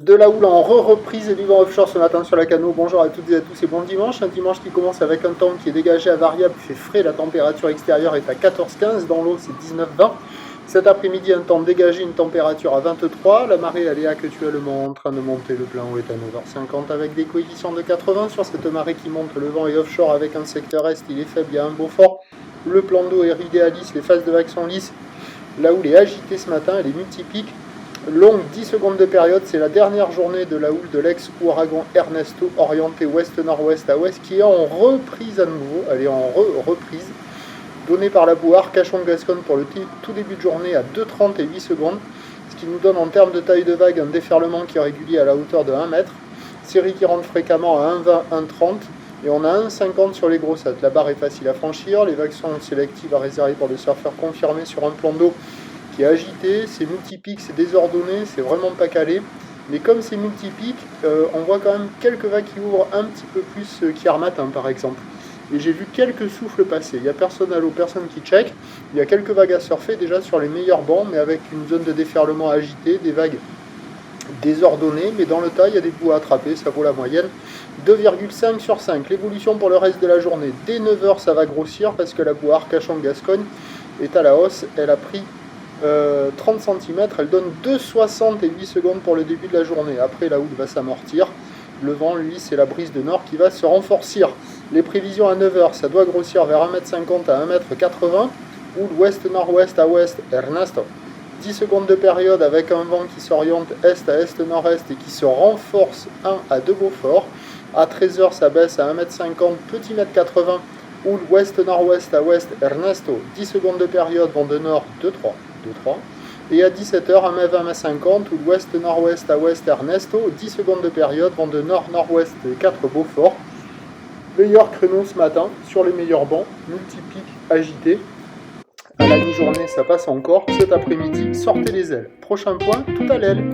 De la houle en reprise et du vent offshore ce matin sur la Cano. Bonjour à toutes et à tous et bon dimanche. Un dimanche qui commence avec un temps qui est dégagé à variable, il fait frais, la température extérieure est à 14-15, dans l'eau c'est 19-20. Cet après-midi un temps dégagé, une température à 23. La marée elle est actuellement en train de monter, le plein eau est à 9h50 avec des coefficients de 80. Sur cette marée qui monte, le vent est offshore avec un secteur est, il est faible, il y a un beau fort. Le plan d'eau est idéaliste, les phases de vagues sont lisses. La houle est agitée ce matin, elle est multipique. Longue 10 secondes de période, c'est la dernière journée de la houle de l'ex-ouragan Ernesto orienté ouest-nord-ouest à ouest qui est en reprise à nouveau, elle est en reprise, donnée par la bouée Arcachon-Gascogne pour le tout début de journée à 2,30 et 8 secondes, ce qui nous donne en termes de taille de vague un déferlement qui est régulier à la hauteur de 1 mètre, série qui rentre fréquemment à 1,20, 1,30 et on a 1,50 sur les grossettes. La barre est facile à franchir, les vagues sont sélectives à réserver pour des surfeurs confirmés sur un plan d'eau qui est agité, c'est multipique, c'est désordonné, c'est vraiment pas calé. Mais comme c'est multipique, on voit quand même quelques vagues qui ouvrent un petit peu plus qu'hier matin par exemple. Et j'ai vu quelques souffles passer. Il n'y a personne à l'eau, personne qui check. Il y a quelques vagues à surfer déjà sur les meilleurs bancs, mais avec une zone de déferlement agitée, des vagues désordonnées. Mais dans le tas, il y a des bouts à attraper, ça vaut la moyenne. 2,5 sur 5. L'évolution pour le reste de la journée. Dès 9h, ça va grossir parce que la bouée Arcachon-Gascogne est à la hausse. Elle a pris 30 cm, elle donne 2,60 et 8 secondes pour le début de la journée. Après, la houle va s'amortir. Le vent, lui, c'est la brise de nord qui va se renforcer. Les prévisions à 9h, ça doit grossir vers 1,50 m à 1,80 m. Houle ouest-nord-ouest à ouest, Ernesto. 10 secondes de période avec un vent qui s'oriente est à est-nord-est et qui se renforce 1 à 2 Beaufort. À 13h, ça baisse à 1,50 m, petit mètre 80. Houle ouest-nord-ouest à ouest, Ernesto. 10 secondes de période, vent de nord 2,3. Et à 17h, 1,20 ou l'ouest-nord-ouest à ouest Ernesto, 10 secondes de période, vent de nord-nord-ouest 4 Beaufort. Meilleur créneau ce matin, sur les meilleurs bancs, multipique agité. À la mi-journée, ça passe encore. Cet après-midi, sortez les ailes. Prochain point, tout à l'aile.